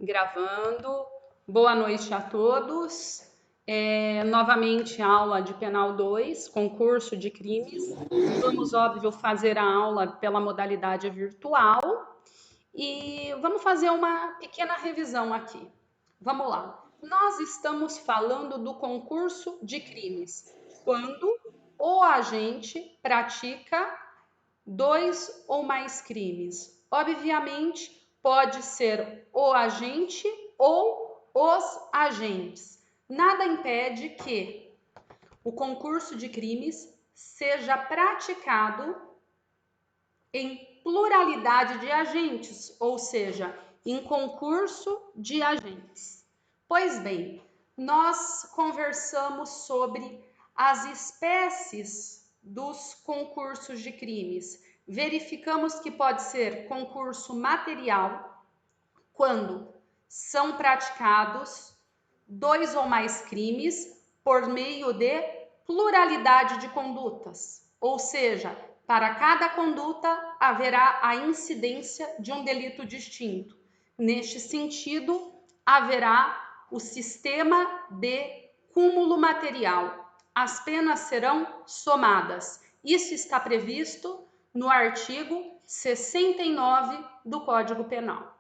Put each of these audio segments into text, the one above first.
Gravando. Boa noite a todos. Novamente, aula de Penal 2, concurso de crimes. Vamos, óbvio, fazer a aula pela modalidade virtual e vamos fazer uma pequena revisão aqui. Vamos lá. Nós estamos falando do concurso de crimes, quando o agente pratica 2 ou mais crimes. Obviamente, pode ser o agente ou os agentes. Nada impede que o concurso de crimes seja praticado em pluralidade de agentes, ou seja, em concurso de agentes. Pois bem, nós conversamos sobre as espécies dos concursos de crimes. Verificamos que pode ser concurso material, quando são praticados 2 ou mais crimes por meio de pluralidade de condutas, ou seja, para cada conduta haverá a incidência de um delito distinto. Neste sentido, haverá o sistema de cúmulo material. As penas serão somadas. Isso está previsto no artigo 69 do Código Penal.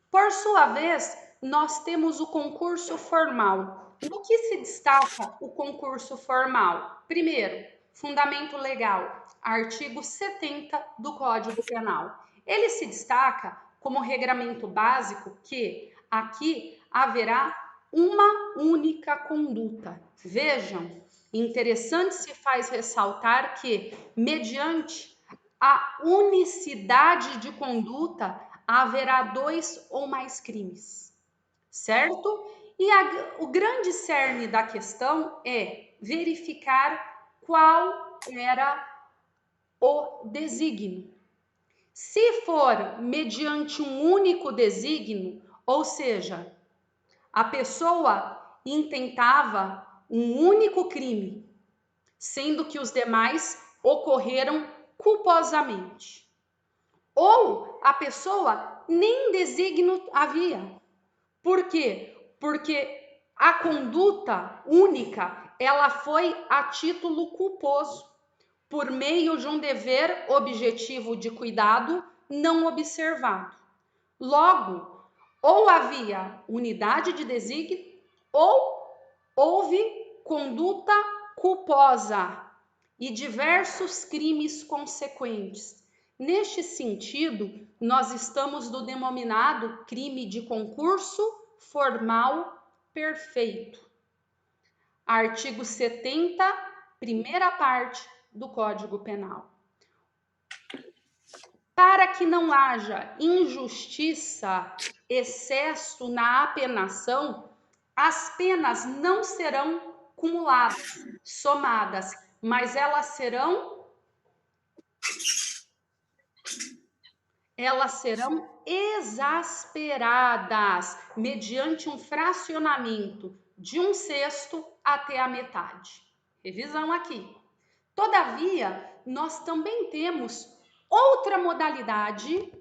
Por sua vez, nós temos o concurso formal. No que se destaca o concurso formal? Primeiro, fundamento legal, artigo 70 do Código Penal. Ele se destaca como regramento básico que aqui haverá uma única conduta. Vejam, interessante se faz ressaltar que, mediante a unicidade de conduta, haverá 2 ou mais crimes, certo? E o grande cerne da questão é verificar qual era o desígnio. Se for mediante um único desígnio, ou seja, a pessoa intentava um único crime, sendo que os demais ocorreram culposamente. Ou a pessoa nem desígnio havia. Por quê? Porque a conduta única, ela foi a título culposo, por meio de um dever objetivo de cuidado não observado. Logo, ou havia unidade de desígnio, ou houve conduta culposa e diversos crimes consequentes. Neste sentido, nós estamos no denominado crime de concurso formal perfeito. Artigo 70, primeira parte do Código Penal. Para que não haja injustiça, excesso na apenação, as penas não serão cumuladas, somadas, mas elas serão exasperadas mediante um fracionamento de 1/6 até a metade. Revisão aqui. Todavia, nós também temos outra modalidade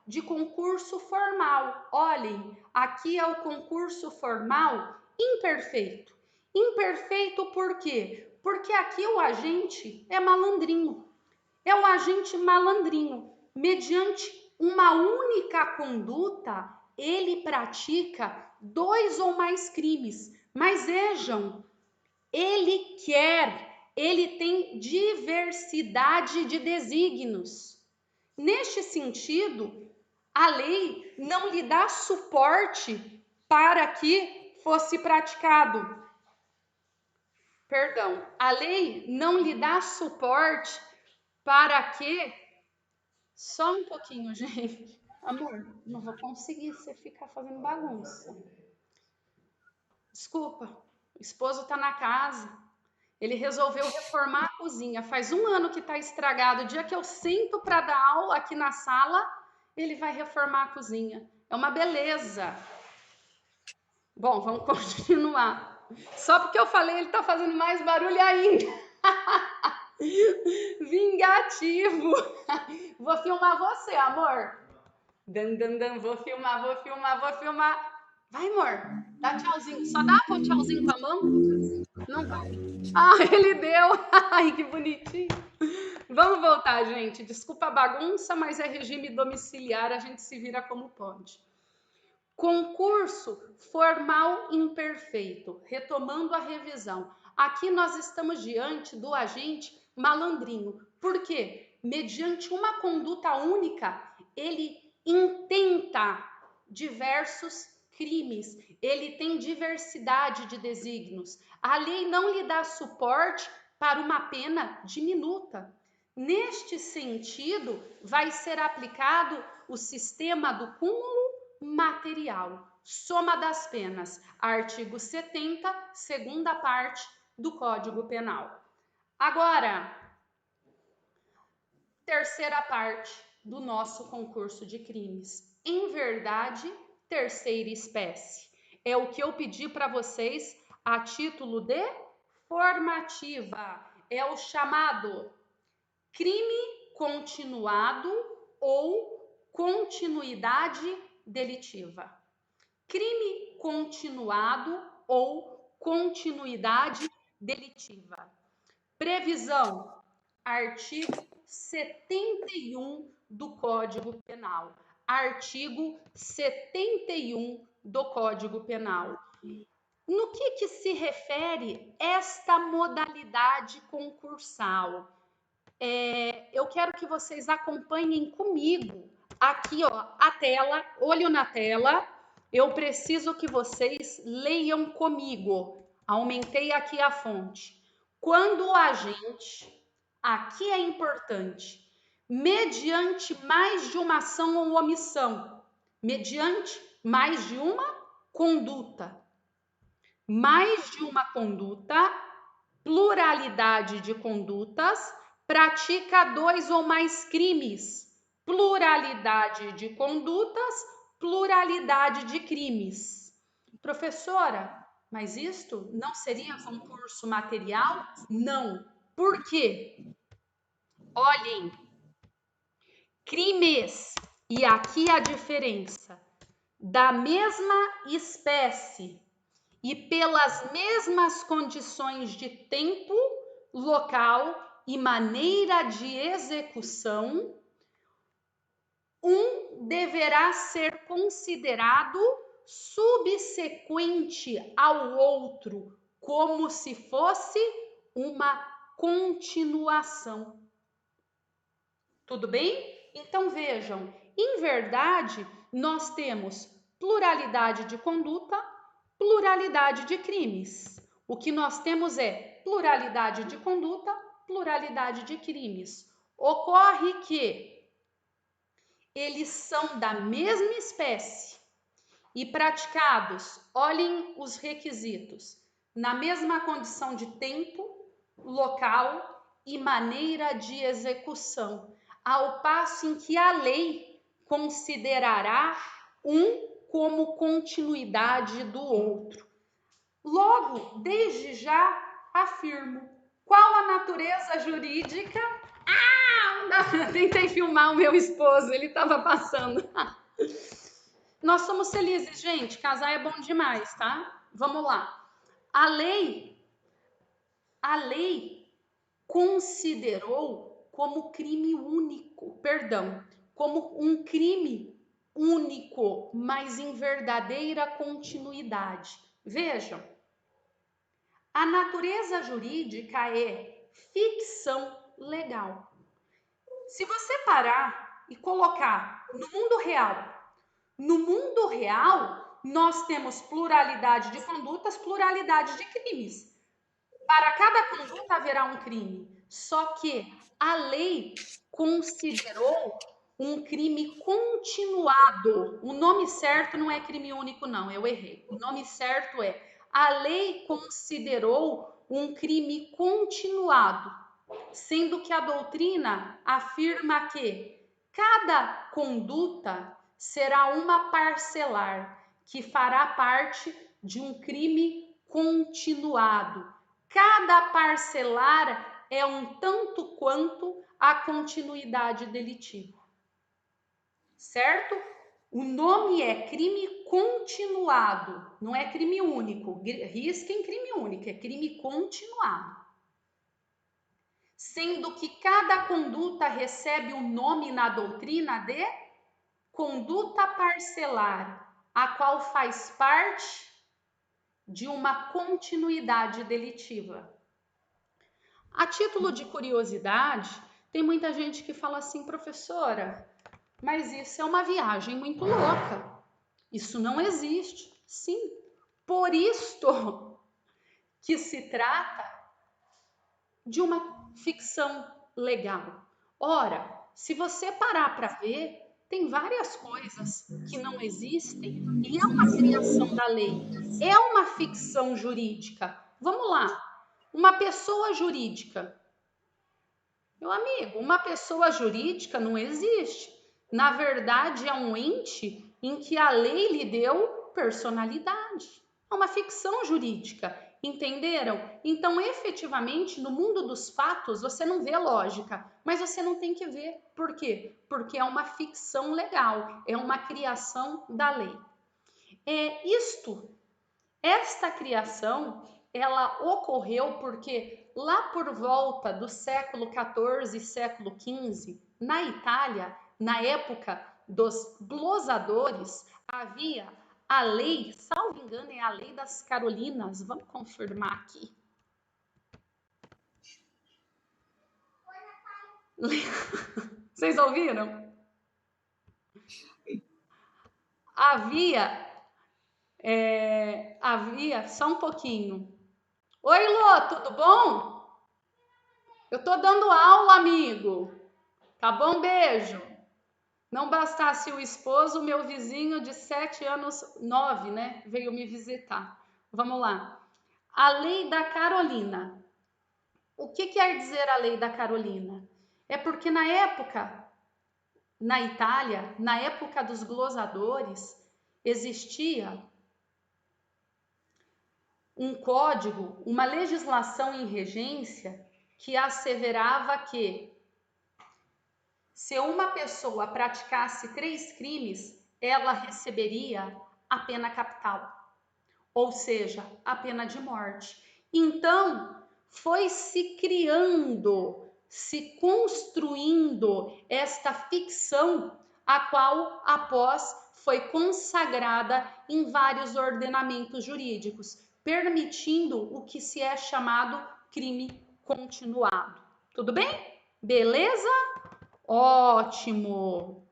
de concurso formal. Olhem, aqui é o concurso formal imperfeito. Imperfeito por quê? Porque aqui o agente é malandrinho. É um agente malandrinho. Mediante uma única conduta, ele pratica 2 ou mais crimes. Mas vejam, ele tem diversidade de desígnios. Neste sentido, a lei não lhe dá suporte para que fosse praticado. Perdão, a lei não lhe dá suporte para que... Só um pouquinho, gente. Amor, não vou conseguir você ficar fazendo bagunça. Desculpa, o esposo tá na casa. Ele resolveu reformar a cozinha. Faz 1 ano que tá estragado. O dia que eu sento para dar aula aqui na sala, ele vai reformar a cozinha. É uma beleza. Bom, vamos continuar. Só porque eu falei, ele tá fazendo mais barulho ainda. Vingativo. Vou filmar você, amor. Vou filmar, vou filmar, vou filmar. Vai, amor. Dá tchauzinho. Só dá um tchauzinho com a mão? Não vai. Ah, ele deu. Ai, que bonitinho. Vamos voltar, gente. Desculpa a bagunça, mas é regime domiciliar, a gente se vira como pode. Concurso formal imperfeito. Retomando a revisão. Aqui nós estamos diante do agente malandrinho. Por quê? Mediante uma conduta única, ele intenta diversos crimes. Ele tem diversidade de desígnios. A lei não lhe dá suporte para uma pena diminuta. Neste sentido, vai ser aplicado o sistema do cúmulo material, soma das penas, artigo 70, segunda parte do Código Penal. Agora, terceira parte do nosso concurso de crimes. Em verdade, terceira espécie. É o que eu pedi para vocês a título de formativa. É o chamado crime continuado ou continuidade delitiva. Crime continuado ou continuidade delitiva. Previsão: artigo 71 do Código Penal. Artigo 71 do Código Penal. No que se refere esta modalidade concursal? Eu quero que vocês acompanhem comigo aqui, ó, a tela, olho na tela. Eu preciso que vocês leiam comigo. Aumentei aqui a fonte. Quando o agente, aqui é importante, mediante mais de uma ação ou omissão, mediante mais de uma conduta, mais de uma conduta, pluralidade de condutas, pratica 2 ou mais crimes, pluralidade de condutas, pluralidade de crimes. Professora, mas isto não seria concurso material? Não. Por quê? Olhem, crimes, e aqui a diferença, da mesma espécie e pelas mesmas condições de tempo, local e maneira de execução, um deverá ser considerado subsequente ao outro, como se fosse uma continuação. Tudo bem? Então vejam, em verdade, nós temos pluralidade de conduta, pluralidade de crimes. O que nós temos é pluralidade de conduta, pluralidade de crimes. Ocorre que eles são da mesma espécie e praticados, olhem os requisitos, na mesma condição de tempo, local e maneira de execução, ao passo em que a lei considerará um como continuidade do outro. Logo, desde já, afirmo, qual a natureza jurídica? Tentei filmar o meu esposo, ele estava passando. Nós somos felizes, gente, casar é bom demais, tá? Vamos lá. A lei considerou como crime único, como um crime único, mas em verdadeira continuidade. Vejam, a natureza jurídica é ficção legal. Se você parar e colocar no mundo real, nós temos pluralidade de condutas, pluralidade de crimes. Para cada conduta haverá um crime. Só que a lei considerou um crime continuado. O nome certo não é crime único, não, eu errei. O nome certo é: a lei considerou um crime continuado, sendo que a doutrina afirma que cada conduta será uma parcelar que fará parte de um crime continuado. Cada parcelar é um tanto quanto a continuidade delitiva. certo? O nome é crime continuado, não é crime único. Risquem crime único, é crime continuado. Sendo que cada conduta recebe o nome na doutrina de conduta parcelar, a qual faz parte de uma continuidade delitiva. A título de curiosidade, tem muita gente que fala assim, professora, mas isso é uma viagem muito louca. Isso não existe. Sim, por isto que se trata de uma ficção legal. Ora, se você parar para ver, tem várias coisas que não existem e é uma criação da lei, é uma ficção jurídica. Vamos lá, uma pessoa jurídica. Meu amigo, uma pessoa jurídica não existe. Na verdade, é um ente em que a lei lhe deu personalidade. É uma ficção jurídica, entenderam? Então, efetivamente, no mundo dos fatos, você não vê lógica, mas você não tem que ver. Por quê? Porque é uma ficção legal, é uma criação da lei. Esta criação, ela ocorreu porque lá por volta do século XIV e século XV, na Itália, na época dos glosadores, havia a lei, salvo engano, é a lei das Carolinas. Vamos confirmar aqui. Vocês ouviram? Havia só um pouquinho. Oi, Lô, tudo bom? Eu tô dando aula, amigo. Tá bom? Beijo. Não bastasse o esposo, meu vizinho de 7 anos, 9, né? Veio me visitar. Vamos lá. A lei da Carolina. O que quer dizer a lei da Carolina? É porque na época, na Itália, na época dos glosadores, existia um código, uma legislação em regência que asseverava que se uma pessoa praticasse 3 crimes, ela receberia a pena capital, ou seja, a pena de morte. Então, foi se criando, se construindo esta ficção, a qual após foi consagrada em vários ordenamentos jurídicos, permitindo o que se é chamado crime continuado. Tudo bem? Beleza? Ótimo!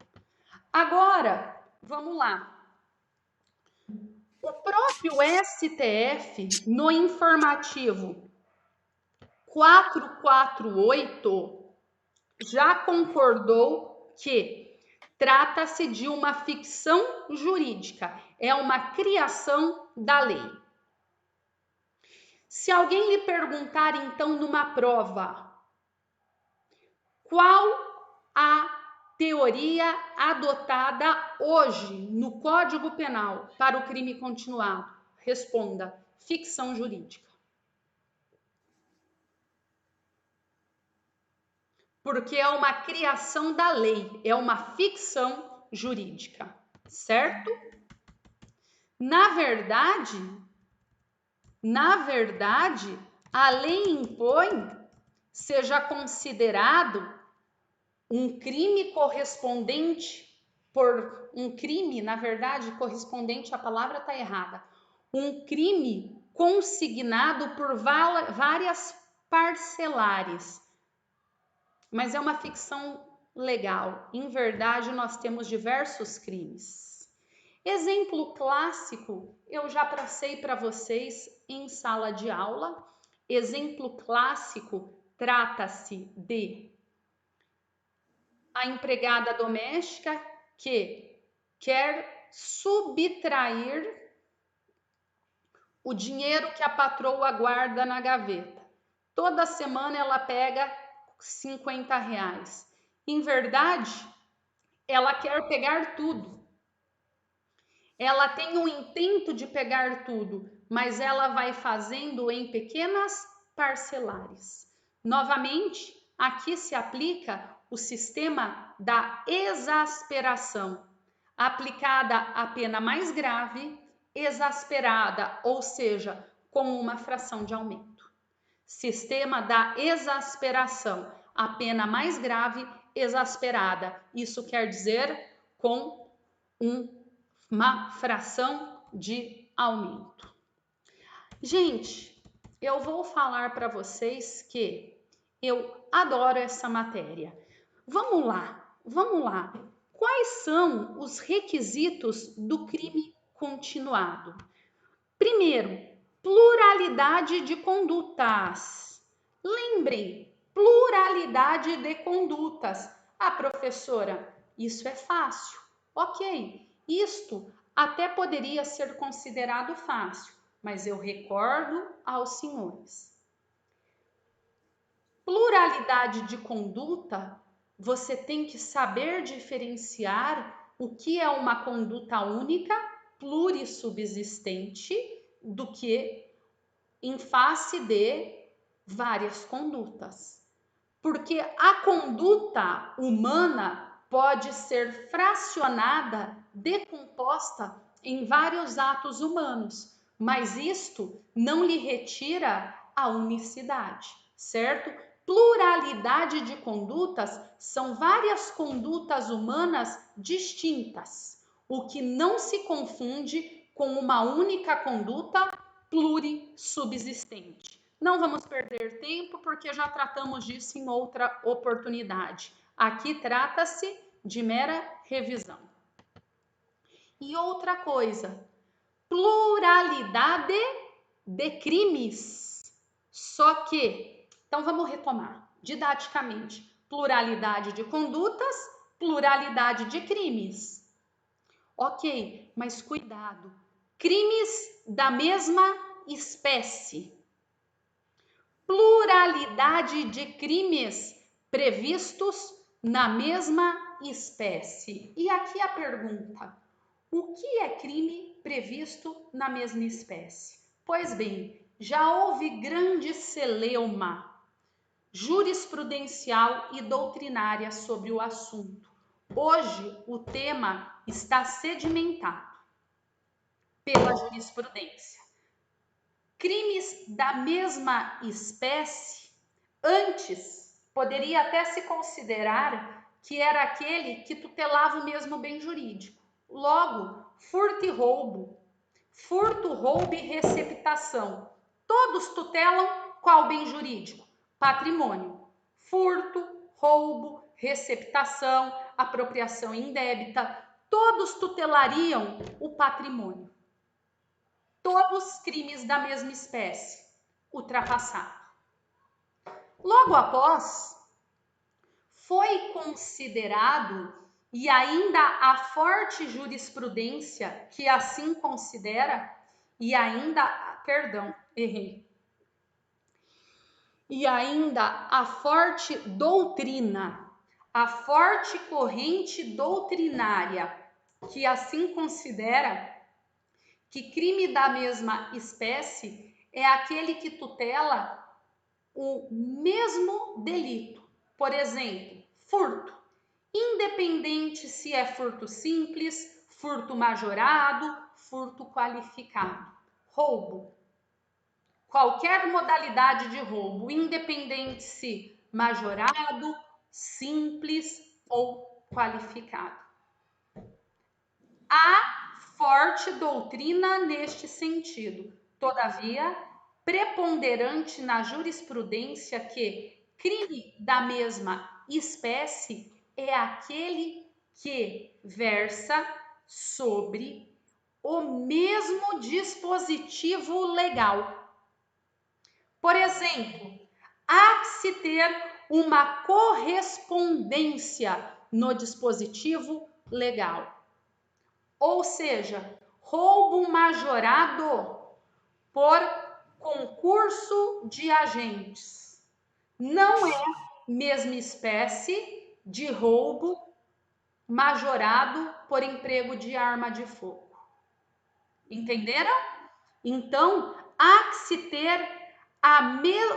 Agora, vamos lá. O próprio STF, no informativo 448, já concordou que trata-se de uma ficção jurídica, é uma criação da lei. Se alguém lhe perguntar, então, numa prova, qual a teoria adotada hoje no Código Penal para o crime continuado? Responda: ficção jurídica. Porque é uma criação da lei, é uma ficção jurídica, certo? Na verdade, a lei impõe seja considerado um crime correspondente por um crime, na verdade, correspondente, a palavra está errada, um crime consignado por várias parcelares, mas é uma ficção legal. Em verdade, nós temos diversos crimes. Exemplo clássico, eu já passei para vocês em sala de aula. Exemplo clássico, trata-se de a empregada doméstica que quer subtrair o dinheiro que a patroa guarda na gaveta. Toda semana ela pega R$ 50. Em verdade, ela quer pegar tudo. Ela tem o intento de pegar tudo, mas ela vai fazendo em pequenas parcelares. Novamente, aqui se aplica o sistema da exasperação, aplicada à pena mais grave, exasperada, ou seja, com uma fração de aumento. Sistema da exasperação, a pena mais grave, exasperada. Isso quer dizer com uma fração de aumento. Gente, eu vou falar para vocês que eu adoro essa matéria. Vamos lá, vamos lá. Quais são os requisitos do crime continuado? Primeiro, pluralidade de condutas. Lembrem, pluralidade de condutas. Ah, professora, isso é fácil. Ok, isto até poderia ser considerado fácil, mas eu recordo aos senhores. Pluralidade de conduta, você tem que saber diferenciar o que é uma conduta única, plurissubsistente, do que em face de várias condutas. Porque a conduta humana pode ser fracionada, decomposta em vários atos humanos, mas isto não lhe retira a unicidade, certo? Pluralidade de condutas são várias condutas humanas distintas, o que não se confunde com uma única conduta plurissubsistente. Não vamos perder tempo porque já tratamos disso em outra oportunidade. Aqui trata-se de mera revisão. E outra coisa, pluralidade de crimes. Só que, então vamos retomar didaticamente: pluralidade de condutas, pluralidade de crimes. Ok, mas cuidado, crimes da mesma espécie. Pluralidade de crimes previstos na mesma espécie. E aqui a pergunta: o que é crime previsto na mesma espécie? Pois bem, já houve grande celeuma jurisprudencial e doutrinária sobre o assunto. Hoje, o tema está sedimentado pela jurisprudência. Crimes da mesma espécie, antes, poderia até se considerar que era aquele que tutelava o mesmo bem jurídico. Logo, furto e roubo, roubo e receptação, todos tutelam qual bem jurídico? Patrimônio. Furto, roubo, receptação, apropriação indébita, todos tutelariam o patrimônio. Todos crimes da mesma espécie, ultrapassado. Logo após, foi considerado, e ainda a forte jurisprudência que assim considera, e ainda a forte doutrina, a forte corrente doutrinária que assim considera que crime da mesma espécie é aquele que tutela o mesmo delito. Por exemplo, furto. Independente se é furto simples, furto majorado, furto qualificado. Roubo. Qualquer modalidade de roubo, independente se majorado, simples ou qualificado. Há forte doutrina neste sentido. Todavia, preponderante na jurisprudência que crime da mesma espécie é aquele que versa sobre o mesmo dispositivo legal. Por exemplo, há que se ter uma correspondência no dispositivo legal. Ou seja, roubo majorado por concurso de agentes. Não é mesma espécie de roubo majorado por emprego de arma de fogo. Entenderam? Então, há que se ter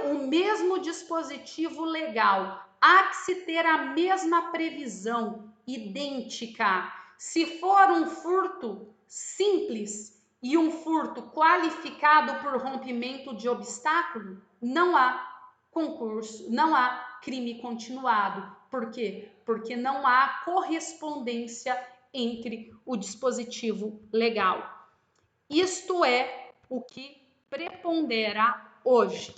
o mesmo dispositivo legal há que se ter a mesma previsão, idêntica. Se for um furto simples e um furto qualificado por rompimento de obstáculo, não há concurso, não há crime continuado. Por quê? Porque não há correspondência entre o dispositivo legal. Isto é o que prepondera hoje.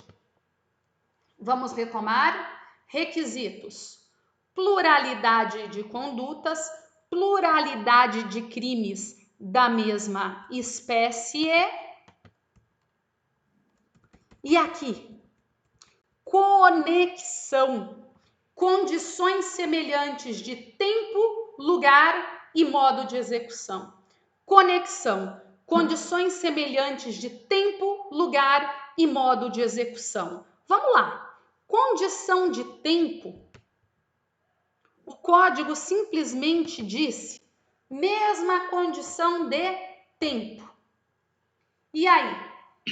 Vamos retomar? Requisitos: pluralidade de condutas, pluralidade de crimes da mesma espécie. E aqui, conexão, condições semelhantes de tempo, lugar e modo de execução. Conexão, condições semelhantes de tempo, lugar e modo de execução. Vamos lá. Condição de tempo, o código simplesmente disse mesma condição de tempo. E aí?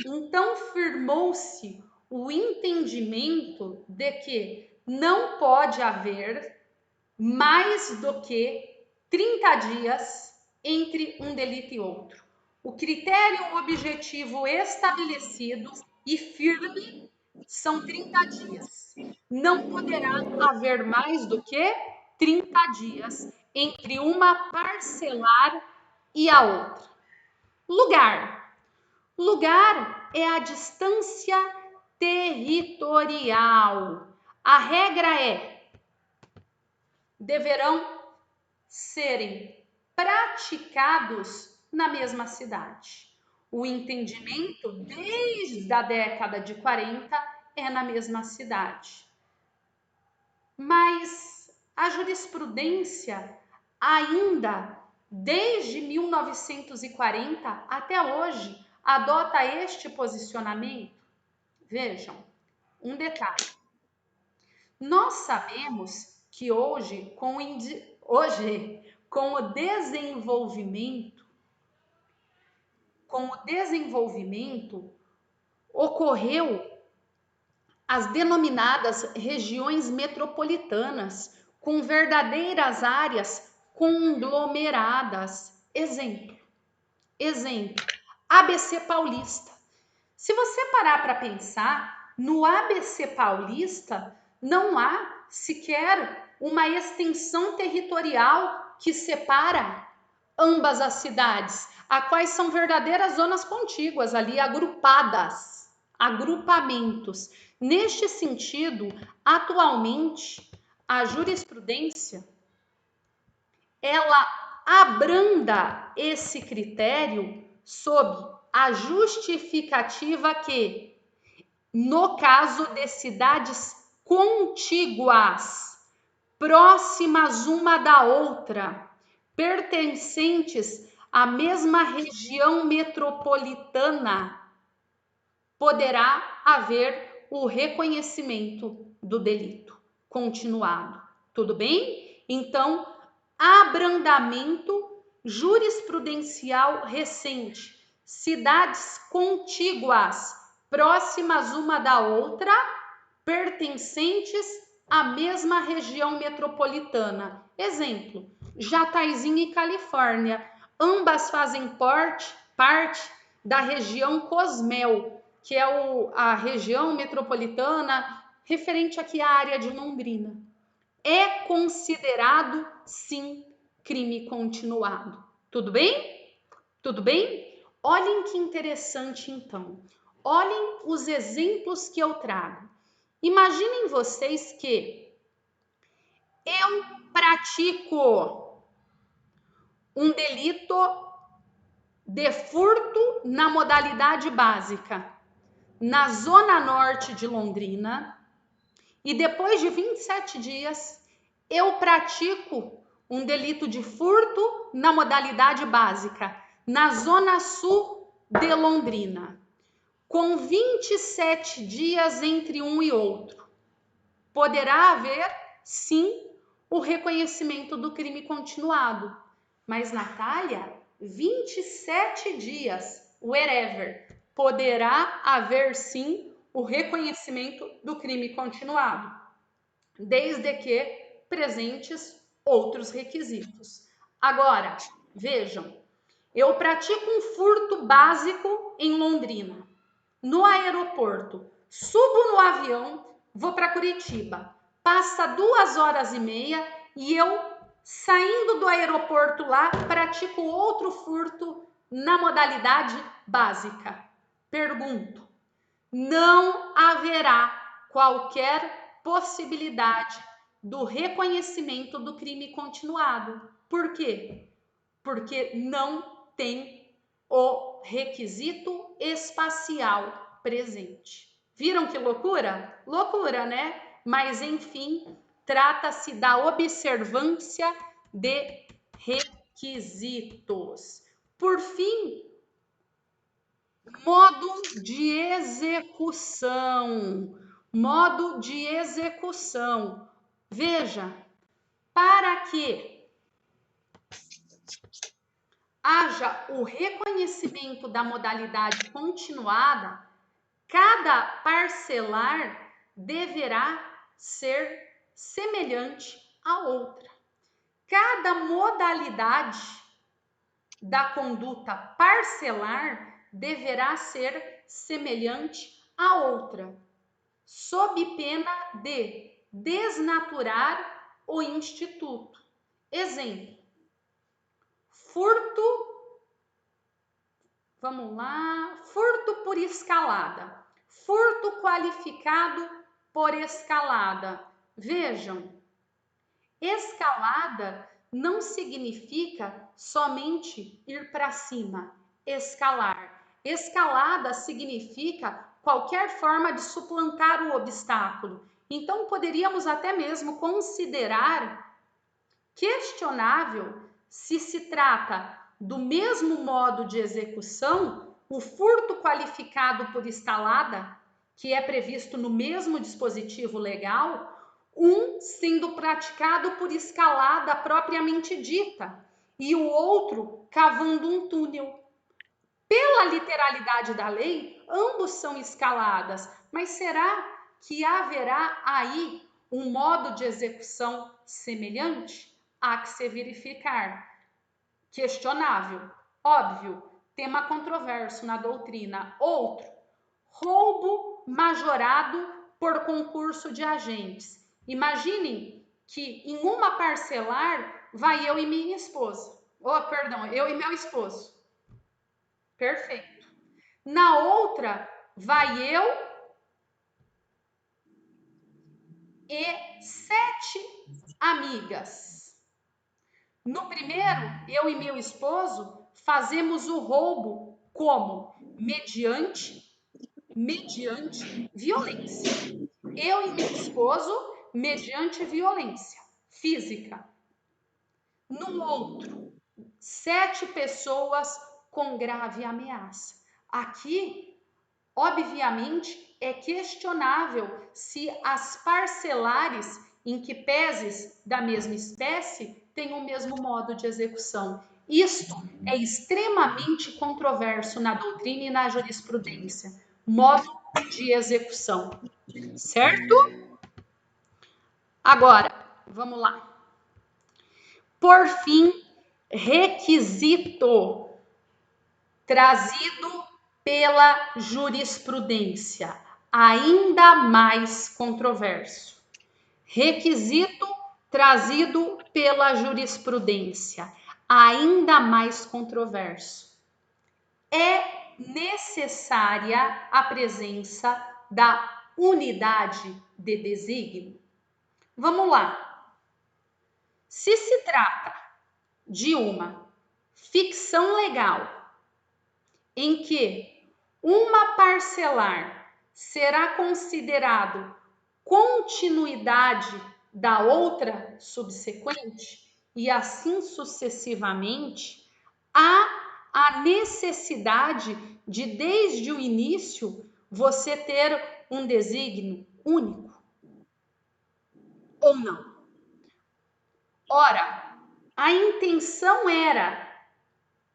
Então firmou-se o entendimento de que não pode haver mais do que 30 dias entre um delito e outro. O critério objetivo estabelecido e firme são 30 dias. Não poderá haver mais do que 30 dias entre uma parcelar e a outra. Lugar. Lugar é a distância territorial. A regra é: deverão serem praticados na mesma cidade. O entendimento, desde a década de 40, é na mesma cidade. Mas a jurisprudência, ainda desde 1940 até hoje, adota este posicionamento? Vejam, um detalhe. Nós sabemos que hoje, com o desenvolvimento, ocorreu as denominadas regiões metropolitanas, com verdadeiras áreas conglomeradas. Exemplo, ABC Paulista. Se você parar para pensar, no ABC Paulista não há sequer uma extensão territorial que separa ambas as cidades, a quais são verdadeiras zonas contíguas ali, agrupadas, agrupamentos. Neste sentido, atualmente, a jurisprudência, ela abranda esse critério sob a justificativa que, no caso de cidades contíguas, próximas uma da outra, pertencentes à mesma região metropolitana, poderá haver o reconhecimento do delito continuado. Tudo bem? Então, abrandamento jurisprudencial recente. Cidades contíguas, próximas uma da outra, pertencentes à mesma região metropolitana. Exemplo, Jataizinho e Califórnia. Ambas fazem parte da região Cosmel, que é a região metropolitana referente aqui à área de Londrina. É considerado, sim, crime continuado. Tudo bem? Tudo bem? Olhem que interessante, então. Olhem os exemplos que eu trago. Imaginem vocês que eu pratico um delito de furto na modalidade básica na zona norte de Londrina e depois de 27 dias eu pratico um delito de furto na modalidade básica na zona sul de Londrina, com 27 dias entre um e outro. Poderá haver, sim, o reconhecimento do crime continuado. Mas, Natália, 27 dias, wherever, poderá haver, sim, o reconhecimento do crime continuado. desde que presentes outros requisitos. Agora, vejam, eu pratico um furto básico em Londrina, no aeroporto, subo no avião, vou para Curitiba, passa 2 horas e meia e eu, saindo do aeroporto lá, pratico outro furto na modalidade básica. Pergunto, não haverá qualquer possibilidade do reconhecimento do crime continuado. Por quê? Porque não tem o requisito espacial presente. Viram que loucura? Loucura, né? Mas, enfim, trata-se da observância de requisitos. Por fim, modo de execução. Modo de execução. Veja, para que haja o reconhecimento da modalidade continuada, cada parcelar deverá ser semelhante à outra. Cada modalidade da conduta parcelar deverá ser semelhante à outra, sob pena de desnaturar o instituto. Exemplo: furto, vamos lá, furto por escalada, furto qualificado por escalada. Vejam, escalada não significa somente ir para cima, escalar. Escalada significa qualquer forma de suplantar o obstáculo. Então, poderíamos até mesmo considerar questionável se se trata do mesmo modo de execução, o furto qualificado por escalada, que é previsto no mesmo dispositivo legal, um sendo praticado por escalada propriamente dita e o outro cavando um túnel. Pela literalidade da lei, ambos são escaladas, mas será que haverá aí um modo de execução semelhante? Há que se verificar. Questionável, óbvio, tema controverso na doutrina. Outro, roubo majorado por concurso de agentes. Imaginem que em uma parcelar vai eu e minha esposa. Eu e meu esposo. Perfeito. Na outra vai eu e 7 amigas. No primeiro, eu e meu esposo fazemos o roubo como? Mediante violência. Eu e meu esposo, mediante violência física. No outro, 7 pessoas com grave ameaça. Aqui, obviamente, é questionável se as parcelares em que peses da mesma espécie têm o mesmo modo de execução. Isto é extremamente controverso na doutrina e na jurisprudência. Modo de execução, certo? Agora, vamos lá. Por fim, requisito trazido pela jurisprudência, ainda mais controverso. Requisito trazido pela jurisprudência, ainda mais controverso. É necessária a presença da unidade de desígnio. Vamos lá. Se se trata de uma ficção legal em que uma parcelar será considerado continuidade da outra subsequente e assim sucessivamente, há a necessidade de, desde o início, você ter um desígnio único ou não. Ora, a intenção era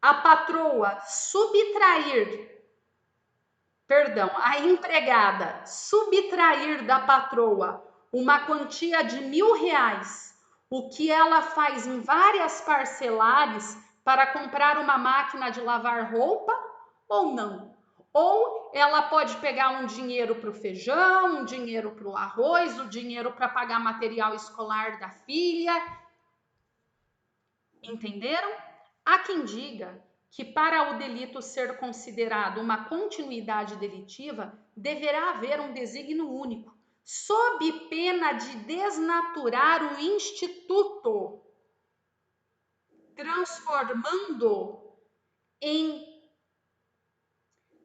a patroa a empregada subtrair da patroa uma quantia de R$ 1.000, o que ela faz em várias parcelares para comprar uma máquina de lavar roupa ou não? Ou ela pode pegar um dinheiro para o feijão, um dinheiro para o arroz, o dinheiro para pagar material escolar da filha. Entenderam? Há quem diga que para o delito ser considerado uma continuidade delitiva, deverá haver um desígnio único, sob pena de desnaturar o instituto, transformando em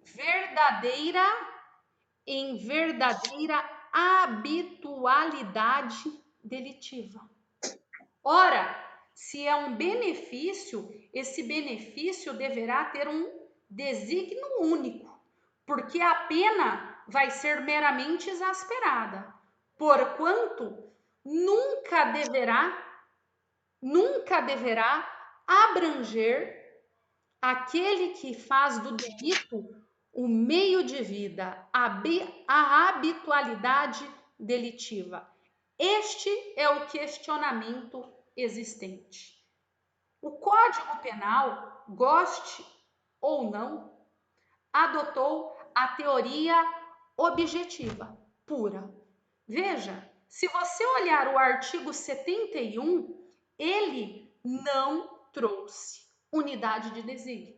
verdadeira habitualidade delitiva. Ora, se é um benefício, esse benefício deverá ter um desígnio único, porque a pena vai ser meramente exasperada, porquanto nunca deverá abranger aquele que faz do delito o meio de vida, a habitualidade delitiva. Este é o questionamento existente. O Código Penal, goste ou não, adotou a teoria objetiva pura. Veja, se você olhar o artigo 71, ele não trouxe unidade de desígnio.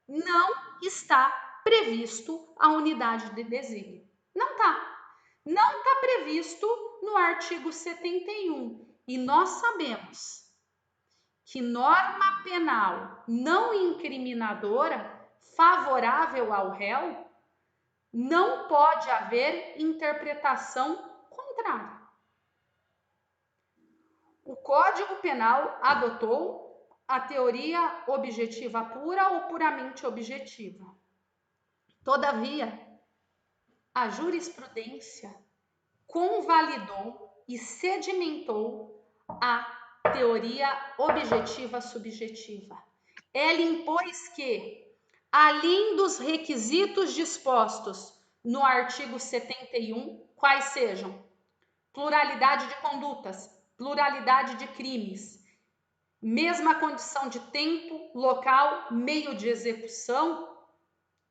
Não está previsto a unidade de desígnio. Não está. Não está previsto no artigo 71. E nós sabemos que norma penal não incriminadora favorável ao réu não pode haver interpretação contrária. O Código Penal adotou a teoria objetiva pura ou puramente objetiva. Todavia, a jurisprudência convalidou e sedimentou a teoria objetiva subjetiva. Ela impôs que, além dos requisitos dispostos no artigo 71, quais sejam pluralidade de condutas, pluralidade de crimes, mesma condição de tempo, local, meio de execução,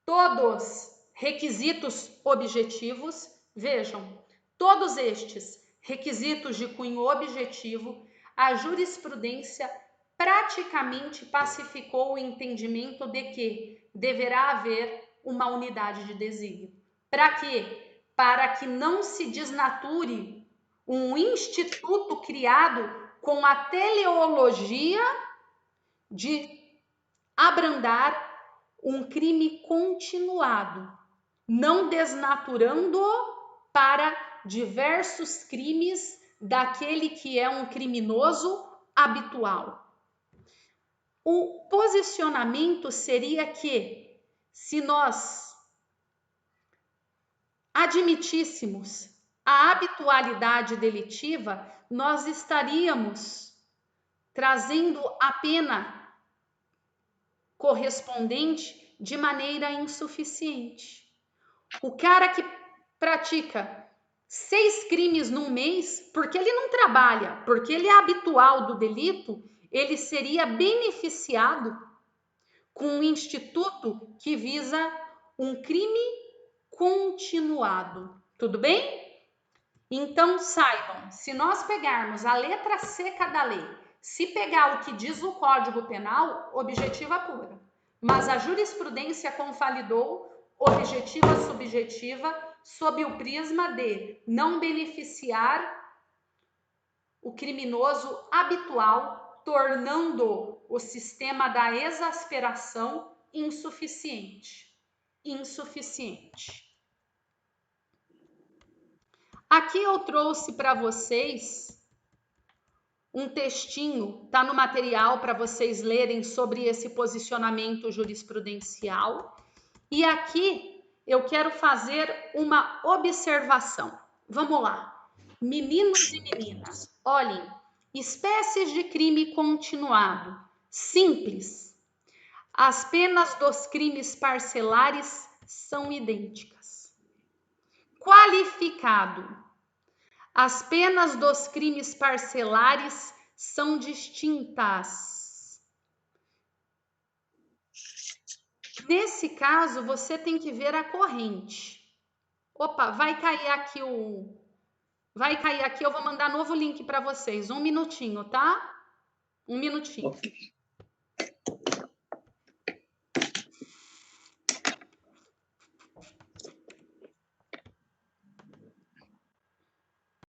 todos requisitos objetivos, vejam, todos estes requisitos de cunho objetivo, a jurisprudência praticamente pacificou o entendimento de que deverá haver uma unidade de desígnio. Para quê? Para que não se desnature um instituto criado com a teleologia de abrandar um crime continuado, não desnaturando-o para diversos crimes daquele que é um criminoso habitual. O posicionamento seria que, se nós admitíssemos a habitualidade delitiva, nós estaríamos trazendo a pena correspondente de maneira insuficiente. O cara que pratica 6 crimes num mês, porque ele não trabalha, porque ele é habitual do delito, ele seria beneficiado com um instituto que visa um crime continuado. Tudo bem? Então, saibam, se nós pegarmos a letra seca da lei, se pegar o que diz o Código Penal, objetiva pura. Mas a jurisprudência convalidou objetiva subjetiva sob o prisma de não beneficiar o criminoso habitual, tornando o sistema da exasperação insuficiente. Aqui eu trouxe para vocês um textinho, tá no material para vocês lerem sobre esse posicionamento jurisprudencial. E aqui eu quero fazer uma observação. Vamos lá. Meninos e meninas, olhem, espécies de crime continuado, simples. As penas dos crimes parcelares são idênticas. Qualificado. As penas dos crimes parcelares são distintas. Nesse caso, você tem que ver a corrente. Opa, vai cair aqui eu vou mandar novo link para vocês. Um minutinho, tá? Um minutinho. Ok.